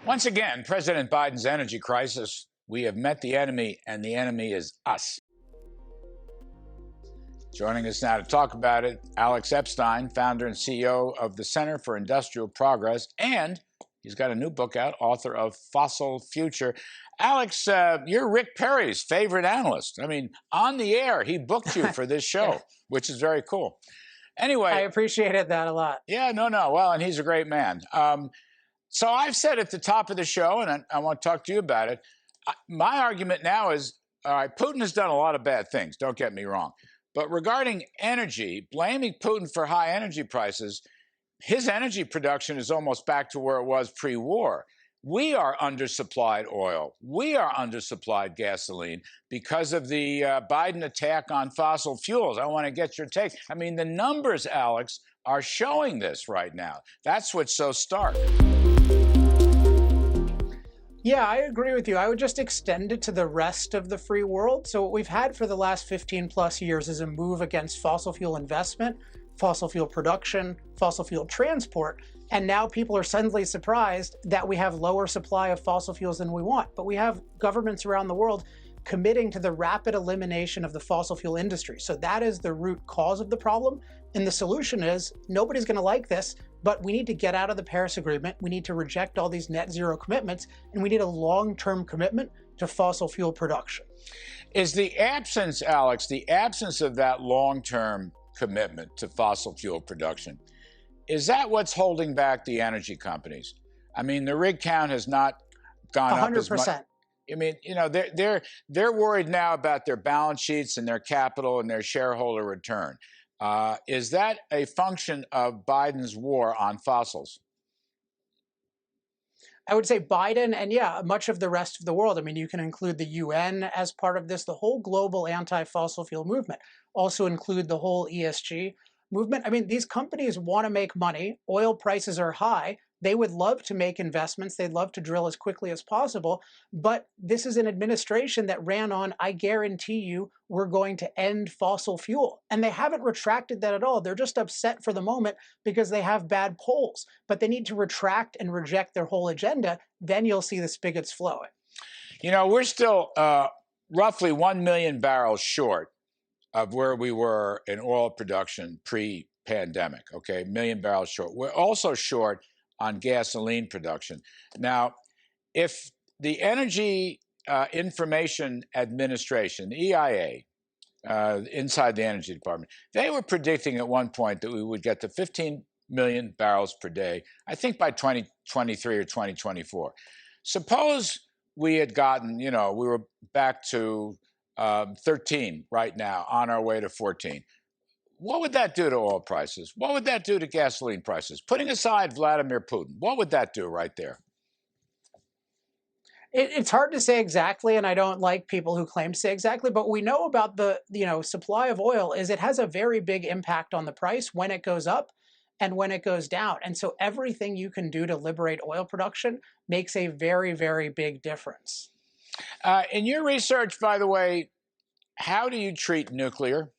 Once again, President Biden's energy crisis. We have met the enemy, and the enemy is us. Joining us now to talk about it, Alex Epstein, founder and CEO of the Center for Industrial Progress, and he's got a new book out, author of Fossil Future. Alex, you're Rick Perry's favorite analyst. I mean, on the air, he booked you for this show, which is very cool. Anyway. I appreciated that a lot. Yeah, no. Well, and he's a great man. So I've said at the top of the show, and I want to talk to you about it, my argument now is, all right, Putin has done a lot of bad things, don't get me wrong. But regarding energy, blaming Putin for high energy prices, his energy production is almost back to where it was pre-war. We are undersupplied oil. We are undersupplied gasoline because of the Biden attack on fossil fuels. I want to get your take. I mean, the numbers, Alex, are showing this right now. That's what's so stark. Yeah, I agree with you. I would just extend it to the rest of the free world. So what we've had for the last 15 plus years is a move against fossil fuel investment, fossil fuel production, fossil fuel transport. And now people are suddenly surprised that we have lower supply of fossil fuels than we want. But we have governments around the world committing to the rapid elimination of the fossil fuel industry. So that is the root cause of the problem. And the solution is nobody's going to like this, but we need to get out of the Paris Agreement. We need to reject all these net zero commitments, and we need a long-term commitment to fossil fuel production. Is the absence, Alex, the absence of that long-term commitment to fossil fuel production, is that what's holding back the energy companies? I mean, the rig count has not gone 100%. Up as much. I mean, you know, they're worried now about their balance sheets and their capital and their shareholder return. Is that a function of Biden's war on fossils? I would say Biden and, yeah, much of the rest of the world. I mean, you can include the UN as part of this, the whole global anti-fossil fuel movement. Also include the whole ESG movement. I mean, these companies want to make money. Oil prices are high. They would love to make investments. They'd love to drill as quickly as possible. But this is an administration that ran on, I guarantee you, we're going to end fossil fuel. And they haven't retracted that at all. They're just upset for the moment because they have bad polls. But they need to retract and reject their whole agenda. Then you'll see the spigots flowing. You know, we're still roughly 1 million barrels short of where we were in oil production pre-pandemic, okay? 1 million barrels short. We're also short on gasoline production. Now, if the Energy Information Administration, the EIA, inside the Energy Department, they were predicting at one point that we would get to 15 million barrels per day, I think by 2023 or 2024. Suppose we had gotten, you know, we were back to 13 right now, on our way to 14. What would that do to oil prices? What would that do to gasoline prices? Putting aside Vladimir Putin, what would that do right there? It's hard to say exactly, and I don't like people who claim to say exactly, but we know about the supply of oil is it has a very big impact on the price when it goes up and when it goes down. And so everything you can do to liberate oil production makes a very, very big difference. In your research, by the way, how do you treat nuclear?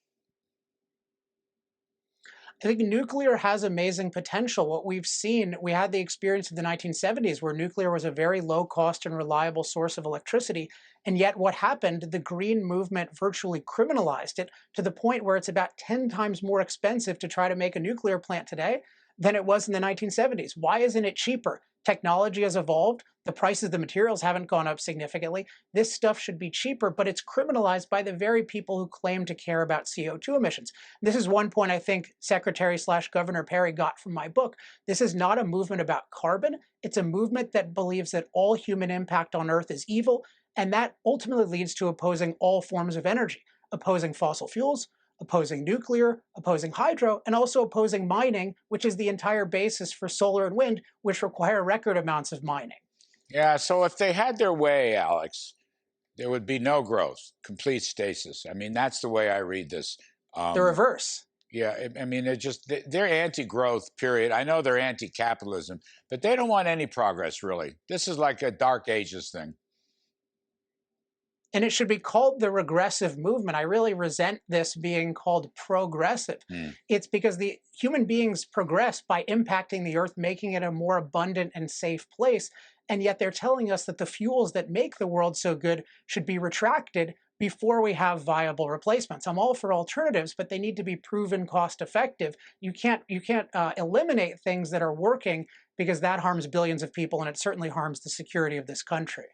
I think nuclear has amazing potential. What we've seen, we had the experience of the 1970s where nuclear was a very low cost and reliable source of electricity. And yet what happened, the green movement virtually criminalized it to the point where it's about 10 times more expensive to try to make a nuclear plant today than it was in the 1970s. Why isn't it cheaper? Technology has evolved. The prices of the materials haven't gone up significantly. This stuff should be cheaper, but it's criminalized by the very people who claim to care about CO2 emissions. This is one point I think Secretary/Governor Perry got from my book. This is not a movement about carbon. It's a movement that believes that all human impact on Earth is evil, and that ultimately leads to opposing all forms of energy, opposing fossil fuels, opposing nuclear, opposing hydro, and also opposing mining, which is the entire basis for solar and wind, which require record amounts of mining. Yeah, so if they had their way, Alex, there would be no growth, complete stasis. I mean, that's the way I read this. The reverse. Yeah, I mean, they're anti-growth, period. I know they're anti-capitalism, but they don't want any progress, really. This is like a Dark Ages thing. And it should be called the regressive movement. I really resent this being called progressive. It's because the human beings progress by impacting the earth, making it a more abundant and safe place. And yet they're telling us that the fuels that make the world so good should be retracted before we have viable replacements. I'm all for alternatives, but they need to be proven cost effective. You can't eliminate things that are working, because that harms billions of people and it certainly harms the security of this country.